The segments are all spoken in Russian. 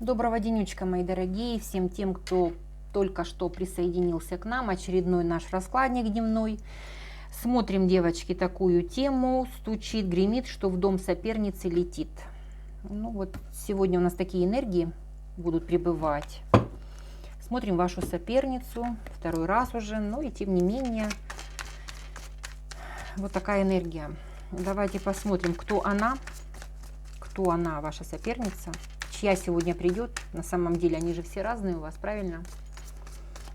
Доброго денечка, мои дорогие, всем тем, кто только что присоединился к нам. Очередной наш раскладник дневной. Смотрим, девочки, такую тему. Стучит, гремит, что в дом соперницы летит. Ну вот, сегодня у нас такие энергии будут пребывать. Смотрим вашу соперницу второй раз уже, но и тем не менее, вот такая энергия. Давайте посмотрим, кто она, ваша соперница. Чья сегодня придет. На самом деле они же все разные у вас, правильно?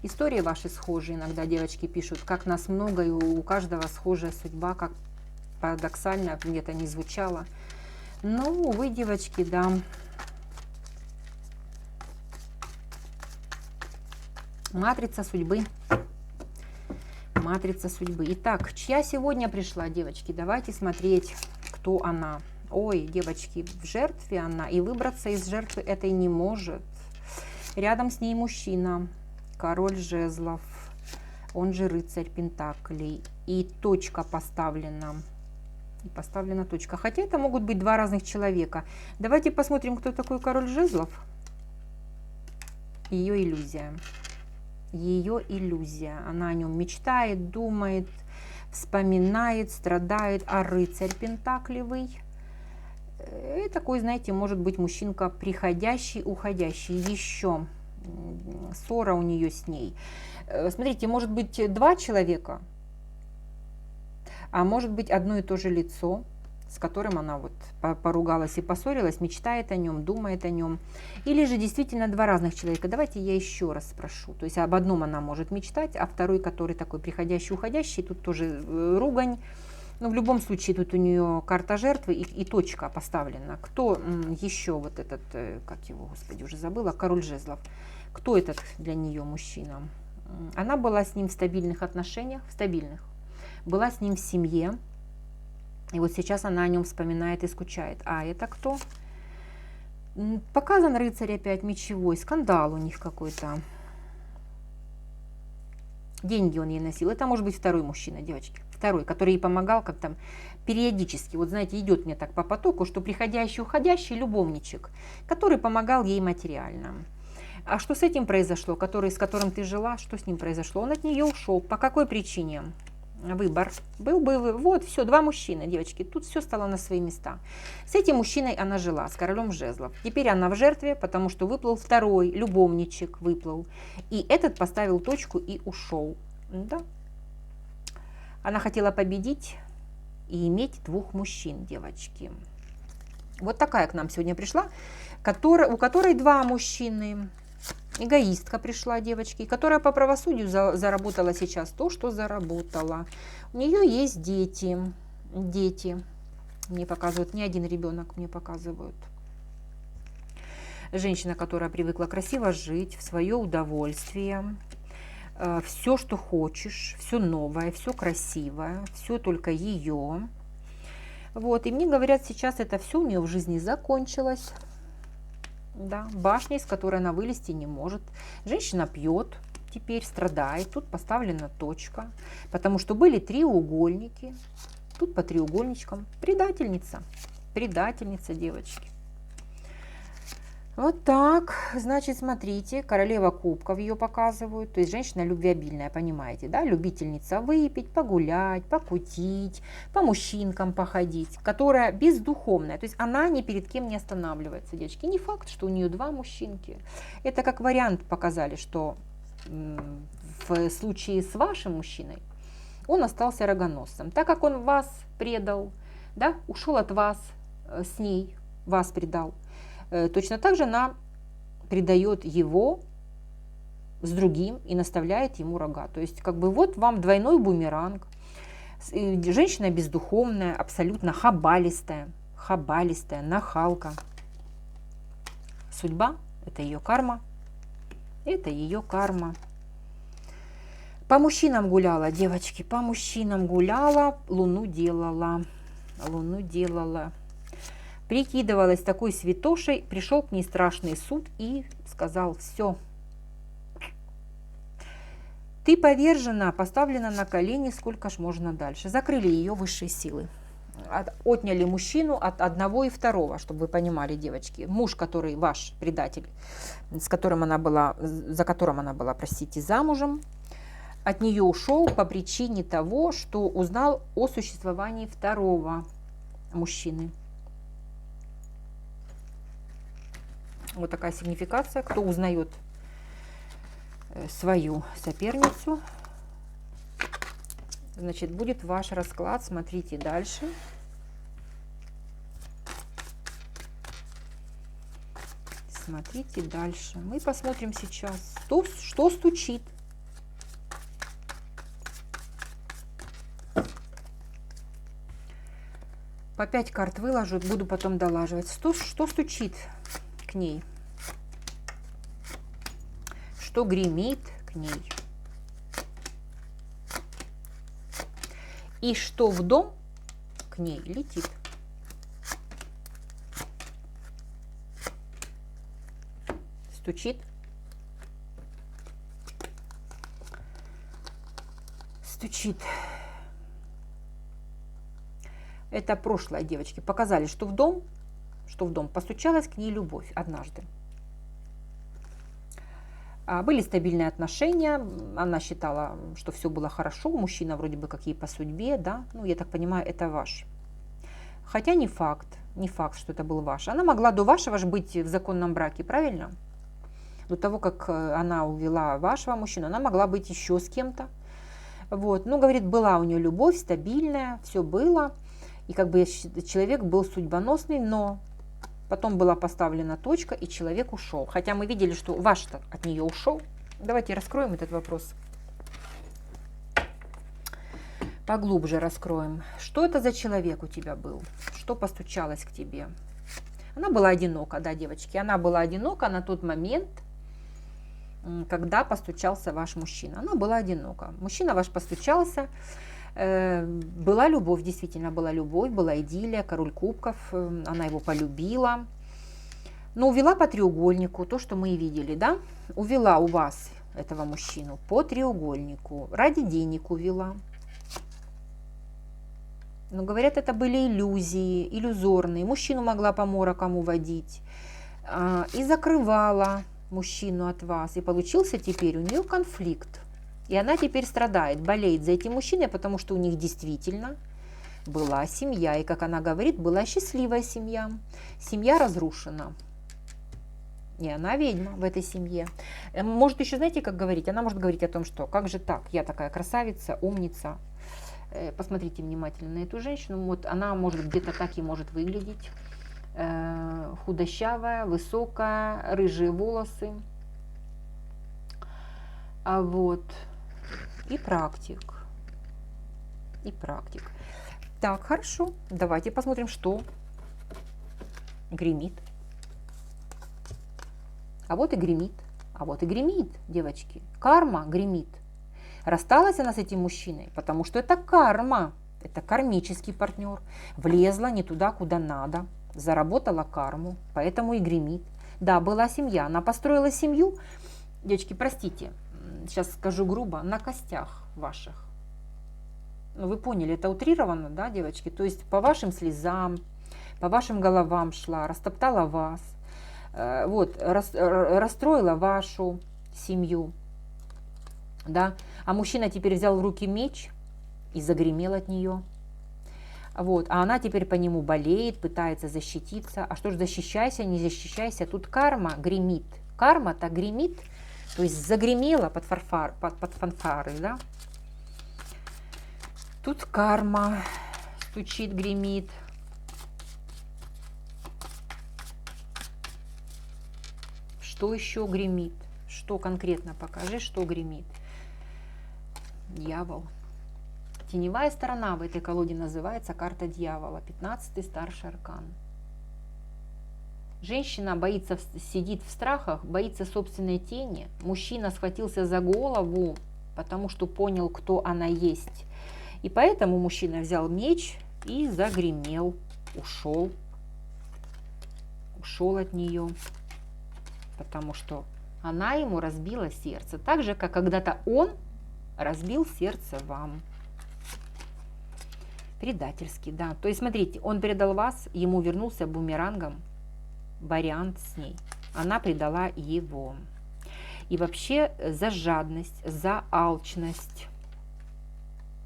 Истории ваши схожие. Иногда девочки пишут, как нас много, и у каждого схожая судьба, как парадоксально где-то не звучало. Но, увы, девочки, да. Матрица судьбы. Матрица судьбы. Итак, чья сегодня пришла, девочки? Давайте смотреть, кто она. Ой, девочки, в жертве она, и выбраться из жертвы этой не может. Рядом с ней мужчина, король жезлов, он же рыцарь пентаклей. И точка поставлена. И поставлена точка. Хотя это могут быть два разных человека. Давайте посмотрим, кто такой король жезлов. Ее иллюзия. Ее иллюзия. Она о нем мечтает, думает, вспоминает, страдает. А рыцарь пентаклевый – такой, знаете, может быть мужчинка приходящий, уходящий. Еще ссора у нее с ней. Смотрите, может быть два человека, а может быть одно и то же лицо, с которым она вот поругалась и поссорилась, мечтает о нем, думает о нем. Или же действительно два разных человека. Давайте я еще раз спрошу. То есть об одном она может мечтать, а второй, который такой приходящий, уходящий, тут тоже ругань. Но в любом случае тут у нее карта жертвы и точка поставлена. Кто еще вот этот, как его, господи, уже забыла, король жезлов. Кто этот для нее мужчина? Она была с ним в стабильных отношениях, была с ним в семье. И вот сейчас она о нем вспоминает и скучает. А это кто? Показан рыцарь опять мечевой. Скандал у них какой-то. Деньги он ей носил. Это может быть второй мужчина, девочки. Второй, который ей помогал как-то периодически. Вот знаете, идет мне так по потоку, что приходящий, уходящий любовничек, который помогал ей материально. А что с этим произошло, с которым ты жила, что с ним произошло? Он от нее ушел. По какой причине? Выбор был. Вот, все, два мужчины, девочки. Тут все стало на свои места. С этим мужчиной она жила, с королем жезлов. Теперь она в жертве, потому что выплыл второй, любовничек выплыл. И этот поставил точку и ушел. Да. Она хотела победить и иметь двух мужчин, девочки. Вот такая к нам сегодня пришла, у которой два мужчины. Эгоистка пришла, девочки, которая по правосудию заработала сейчас то, что заработала. У нее есть дети. Дети. Мне показывают, не один ребенок мне показывают. Женщина, которая привыкла красиво жить, в свое удовольствие. Все, что хочешь, все новое, все красивое, все только ее. Вот, и мне говорят, сейчас это все у нее в жизни закончилось. Да, башня, из которой она вылезти не может. Женщина пьет, теперь страдает. Тут поставлена точка, потому что были треугольники. Тут по треугольничкам. Предательница. Предательница, девочки. Вот так. Значит, смотрите, королева кубков ее показывают. То есть женщина любвеобильная, понимаете, да? Любительница выпить, погулять, покутить, по мужчинкам походить, которая бездуховная. То есть она ни перед кем не останавливается, девочки. Не факт, что у нее два мужчинки. Это как вариант показали, что в случае с вашим мужчиной он остался рогоносцем. Так как он вас предал, да, ушел от вас, с ней вас предал. Точно так же она предает его с другим и наставляет ему рога. То есть как бы вот вам двойной бумеранг. Женщина бездуховная, абсолютно хабалистая, нахалка. Судьба – это ее карма. Это ее карма. По мужчинам гуляла, девочки, по мужчинам гуляла, луну делала. Прикидывалась такой святошей, пришел к ней страшный суд и сказал: все, ты повержена, поставлена на колени, сколько ж можно дальше. Закрыли ее высшие силы. отняли мужчину от одного и второго, чтобы вы понимали, девочки. Муж, который ваш предатель, за которым она была, простите, замужем, от нее ушел по причине того, что узнал о существовании второго мужчины. Вот такая сигнификация. Кто узнает свою соперницу, значит, будет ваш расклад. Смотрите дальше. Смотрите дальше. Мы посмотрим сейчас, что стучит. По 5 карт выложу, буду потом долаживать. Что стучит к ней? Что гремит к ней? И что в дом к ней летит? Стучит. Стучит. Это прошлое, девочки. Показали, что в дом постучалась к ней любовь однажды. Были стабильные отношения, она считала, что все было хорошо, мужчина вроде бы как ей по судьбе, да, ну, я так понимаю, это ваш. Хотя не факт, что это был ваш. Она могла до вашего же быть в законном браке, правильно? До того, как она увела вашего мужчину, она могла быть еще с кем-то. Вот, ну, говорит, была у нее любовь стабильная, все было, и как бы человек был судьбоносный, но потом была поставлена точка, и человек ушел. Хотя мы видели, что ваш-то от нее ушел. Давайте раскроем этот вопрос. Поглубже раскроем. Что это за человек у тебя был? Что постучалось к тебе? Она была одинока, да, девочки? Она была одинока на тот момент, когда постучался ваш мужчина. Она была одинока. Мужчина ваш постучался. Была любовь, действительно была любовь, была идиллия, король кубков, она его полюбила. Но увела по треугольнику, то, что мы и видели, да? Увела у вас этого мужчину по треугольнику, ради денег увела. Но говорят, это были иллюзии, иллюзорные. Мужчину могла по морокам уводить. И закрывала мужчину от вас. И получился теперь у нее конфликт. И она теперь страдает, болеет за этим мужчиной, потому что у них действительно была семья. И, как она говорит, была счастливая семья. Семья разрушена. И она ведьма в этой семье. Может еще, знаете, как говорить? Она может говорить о том, что как же так, я такая красавица, умница. Посмотрите внимательно на эту женщину. Вот она может где-то так и может выглядеть. Худощавая, высокая, рыжие волосы. А вот... И практик. И практик. Так, хорошо. Давайте посмотрим, что гремит. А вот и гремит. А вот и гремит, девочки. Карма гремит. Рассталась она с этим мужчиной, потому что это карма. Это кармический партнер. Влезла не туда, куда надо. Заработала карму, поэтому и гремит. Да, была семья. Она построила семью. Девочки, простите. Сейчас скажу грубо, на костях ваших. Ну, вы поняли, это утрировано, да, девочки? То есть по вашим слезам, по вашим головам шла, растоптала вас, вот, расстроила вашу семью, да. А мужчина теперь взял в руки меч и загремел от нее. Вот, а она теперь по нему болеет, пытается защититься. А что ж, защищайся, не защищайся, тут карма гремит. Карма-то гремит. То есть загремела под фанфары, да? Тут карма стучит, гремит. Что еще гремит? Что конкретно покажи, что гремит? Дьявол. Теневая сторона в этой колоде называется карта дьявола. 15-й старший аркан. Женщина боится, сидит в страхах, боится собственной тени. Мужчина схватился за голову, потому что понял, кто она есть. И поэтому мужчина взял меч и загремел, ушел. Ушел от нее, потому что она ему разбила сердце. Так же, как когда-то он разбил сердце вам. Предательский, да. То есть, смотрите, он предал вас, ему вернулся бумерангом вариант с ней. Она предала его. И вообще за жадность, за алчность.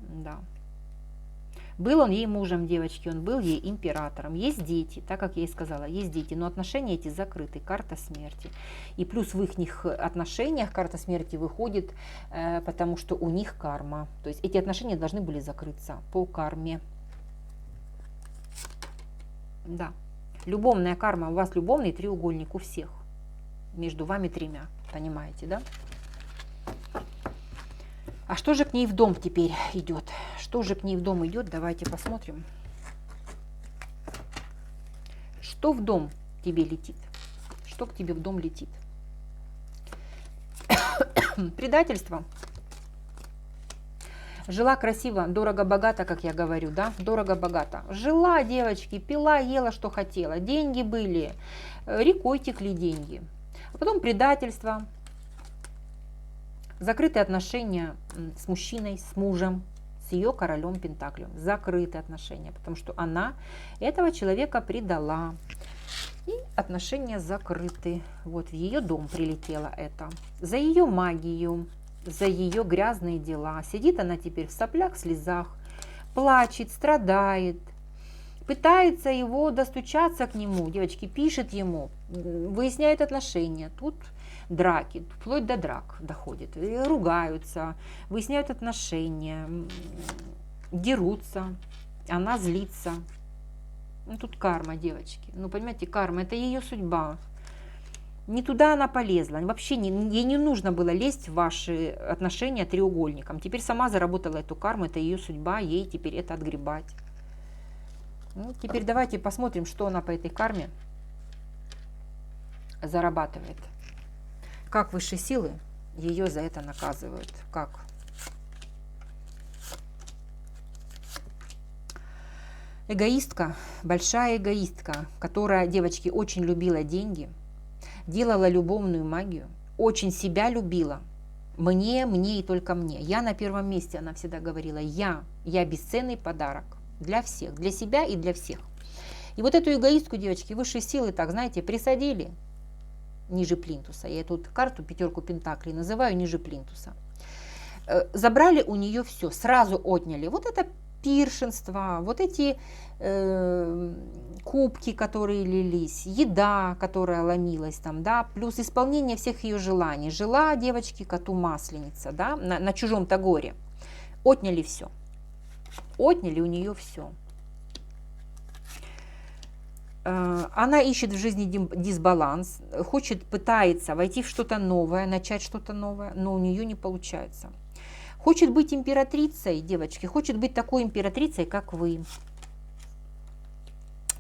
Да. Был он ей мужем, девочки, он был ей императором. Есть дети, так как я и сказала, есть дети, но отношения эти закрыты, карта смерти. И плюс в их отношениях карта смерти выходит, потому что у них карма. То есть эти отношения должны были закрыться по карме. Да. Любовная карма, у вас любовный треугольник у всех. Между вами тремя, понимаете, да? А что же к ней в дом теперь идет? Что же к ней в дом идет? Давайте посмотрим. Что в дом тебе летит? Что к тебе в дом летит? Предательство. Жила красиво, дорого-богато, как я говорю, да? Дорого-богато. Жила, девочки, пила, ела, что хотела. Деньги были, рекой текли деньги. А потом предательство. Закрытые отношения с мужчиной, с мужем, с ее королем Пентаклем. Закрытые отношения, потому что она этого человека предала. И отношения закрыты. Вот в ее дом прилетело это. За ее магию, за ее грязные дела. Сидит она теперь в соплях, слезах, плачет, страдает. Пытается его достучаться к нему, девочки, пишет ему, выясняет отношения. Тут драки, вплоть до драк доходит, ругаются, выясняют отношения, дерутся, она злится. Ну, тут карма, девочки. Ну, понимаете, карма, это ее судьба. Не туда она полезла. Вообще ей не нужно было лезть в ваши отношения треугольником. Теперь сама заработала эту карму, это ее судьба, ей теперь это отгребать. Ну, теперь давайте посмотрим, что она по этой карме зарабатывает. Как высшие силы ее за это наказывают. Как? Эгоистка, большая эгоистка, которая, девочки, очень любила деньги, делала любовную магию, очень себя любила. Мне и только мне. Я на первом месте, она всегда говорила. Я бесценный подарок для всех, для себя и для всех. И вот эту эгоистку, девочки, высшие силы, так, знаете, присадили ниже плинтуса. Я тут карту пятерку пентаклей называю ниже плинтуса. Забрали у нее все, сразу отняли. Вот это пиршенство, вот эти кубки, которые лились, еда, которая ломилась там, да, плюс исполнение всех ее желаний. Жила, девочки, коту масленица, да, на чужом-то горе. Отняли все. Отняли у нее все. Она ищет в жизни дисбаланс, пытается войти в что-то новое, начать что-то новое, но у нее не получается. Хочет быть императрицей, девочки, хочет быть такой императрицей, как вы.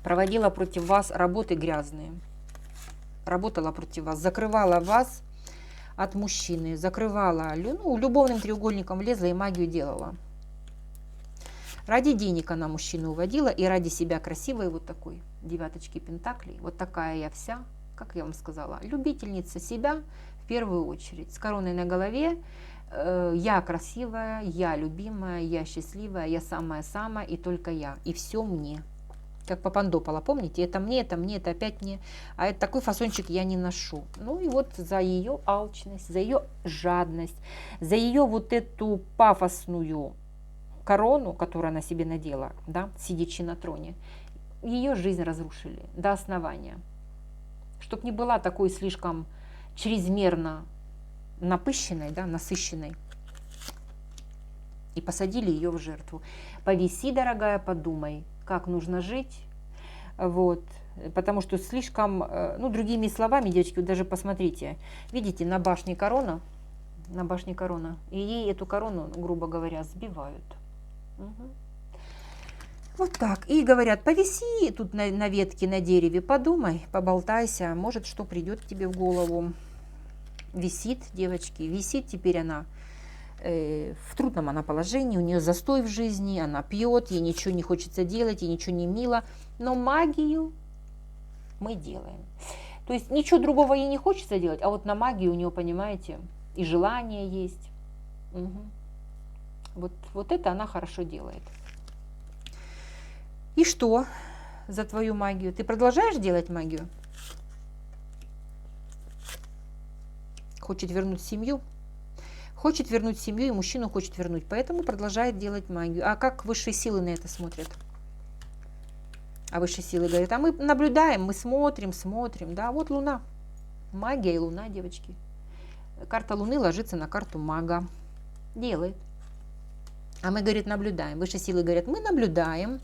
Проводила против вас работы грязные. Работала против вас, закрывала вас от мужчины, закрывала, ну, любовным треугольником лезла и магию делала. Ради денег она мужчину уводила и ради себя красивой вот такой девяточки пентаклей. Вот такая я вся, как я вам сказала, любительница себя в первую очередь. С короной на голове, я красивая, я любимая, я счастливая, я самая-самая и только я. И все мне. Как Папандопола, помните? Это мне, это опять мне. А это такой фасончик я не ношу. Ну и вот за ее алчность, за ее жадность, за ее вот эту пафосную корону, которую она себе надела, да, сидячи на троне, ее жизнь разрушили до основания. Чтоб не была такой слишком чрезмерно напыщенной, да, насыщенной. И посадили ее в жертву. Повиси, дорогая, подумай, как нужно жить. Вот. Потому что слишком, ну, другими словами, девочки, вот даже посмотрите, видите, на башне корона, и ей эту корону, грубо говоря, сбивают. Угу. Вот так. И говорят, повиси тут на ветке, на дереве, подумай, поболтайся, может, что придет тебе в голову. Висит, девочки, висит теперь она. В трудном она положении, у нее застой в жизни, она пьет, ей ничего не хочется делать, ей ничего не мило, но магию мы делаем. То есть ничего другого ей не хочется делать, а вот на магию у нее, понимаете, и желание есть. Угу. Вот это она хорошо делает. И что за твою магию? Ты продолжаешь делать магию? Хочет вернуть семью. Хочет вернуть семью, и мужчину хочет вернуть. Поэтому продолжает делать магию. А как высшие силы на это смотрят? А высшие силы говорят, а мы наблюдаем, мы смотрим. Да, вот Луна. Магия и Луна, девочки. Карта Луны ложится на карту мага. Делает. А мы, говорит, наблюдаем. Высшие силы говорят, мы наблюдаем.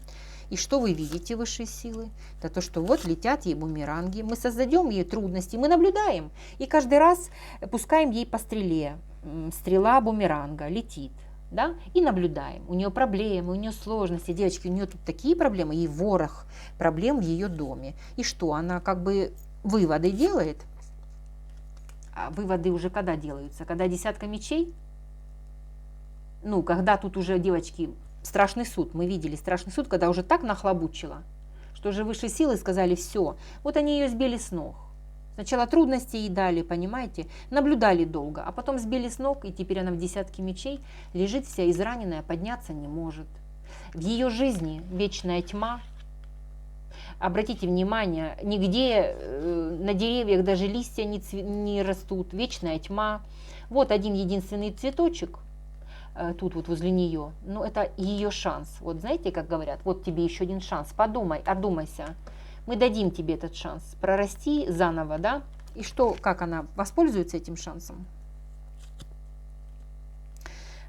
И что вы видите, высшие силы? Это то, что вот летят ей бумеранги. Мы создадем ей трудности. Мы наблюдаем. И каждый раз пускаем ей по стреле. Стрела бумеранга летит. Да? И наблюдаем. У нее проблемы, у нее сложности. Девочки, у нее тут такие проблемы. И ворох проблем в ее доме. И что? Она как бы выводы делает. А выводы уже когда делаются? Когда десятка мечей? Ну, когда тут уже, девочки, страшный суд. Мы видели страшный суд, когда уже так нахлобучило, что уже высшие силы сказали все. Вот они ее сбили с ног. Сначала трудности ей дали, понимаете, наблюдали долго, а потом сбили с ног, и теперь она в десятке мечей лежит вся израненная, подняться не может. В ее жизни вечная тьма. Обратите внимание, нигде на деревьях даже листья не растут, вечная тьма. Вот один единственный цветочек, тут вот возле нее, но это ее шанс. Вот знаете, как говорят, вот тебе еще один шанс, подумай, одумайся. Мы дадим тебе этот шанс, прорасти заново, да? И что, как она воспользуется этим шансом?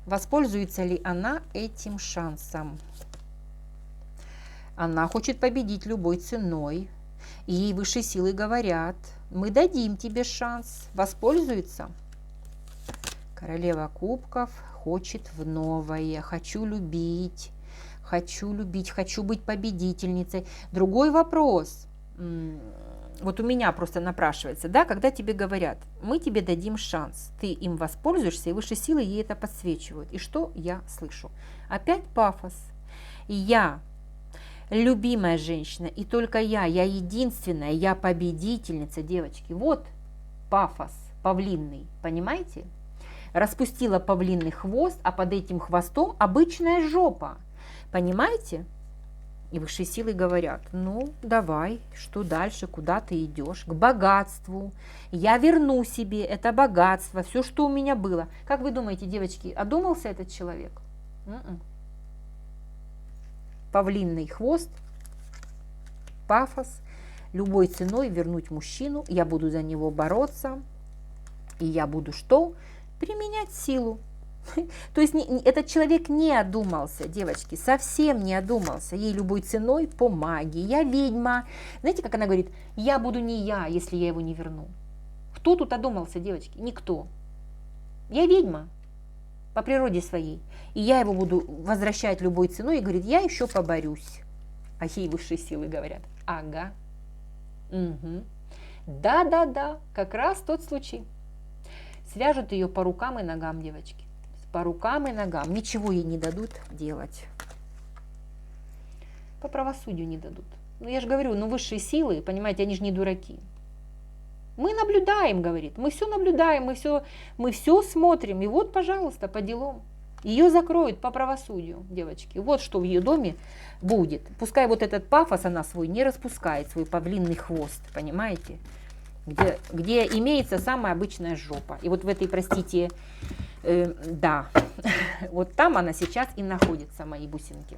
Воспользуется ли она этим шансом? Она хочет победить любой ценой. И ей высшие силы говорят, мы дадим тебе шанс. Воспользуется? Королева кубков хочет в новое. Хочу любить, хочу быть победительницей. Другой вопрос. Вот у меня просто напрашивается, да, когда тебе говорят, мы тебе дадим шанс, ты им воспользуешься, и высшие силы ей это подсвечивают. И что я слышу? Опять пафос. Я любимая женщина, и только я единственная, я победительница, девочки. Вот пафос павлинный, понимаете? Распустила павлинный хвост, а под этим хвостом обычная жопа. Понимаете? И высшие силы говорят, ну, давай, что дальше, куда ты идешь? К богатству. Я верну себе это богатство, все, что у меня было. Как вы думаете, девочки, одумался этот человек? Павлинный хвост, пафос, любой ценой вернуть мужчину, я буду за него бороться, и я буду что? Применять силу. То есть этот человек не одумался, девочки, совсем не одумался. Ей любой ценой по магии. Я ведьма. Знаете, как она говорит, я буду не я, если я его не верну. Кто тут одумался, девочки? Никто. Я ведьма по природе своей. И я его буду возвращать любой ценой и говорит, я еще поборюсь. А ей высшие силы говорят, ага. Угу. Да, как раз тот случай. Свяжут ее по рукам и ногам, девочки. По рукам и ногам. Ничего ей не дадут делать. По правосудию не дадут. Ну, я же говорю, ну, высшие силы, понимаете, они же не дураки. Мы наблюдаем, говорит, мы все наблюдаем, мы все смотрим. И вот, пожалуйста, по делам. Ее закроют по правосудию, девочки. Вот что в ее доме будет. Пускай вот этот пафос она свой не распускает, свой павлинный хвост, понимаете? Где имеется самая обычная жопа. И вот в этой, простите, да, вот там она сейчас и находится, мои бусинки.